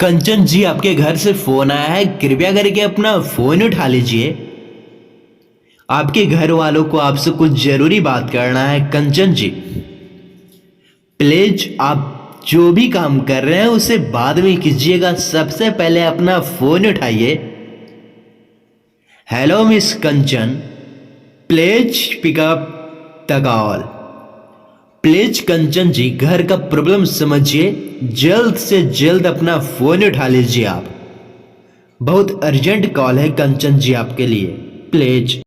कंचन जी, आपके घर से फोन आया है। कृपया करके अपना फोन उठा लीजिए। आपके घर वालों को आपसे कुछ जरूरी बात करना है। कंचन जी, प्लीज आप जो भी काम कर रहे हैं उसे बाद में कीजिएगा। सबसे पहले अपना फोन उठाइए। Hello miss Kanchan, please pick up the call. Please Kanchan ji, घर का प्रॉब्लम समझिए। जल्द से जल्द अपना फोन उठा लीजिए आप। बहुत अर्जेंट कॉल है कंचन जी आपके लिए, प्लीज।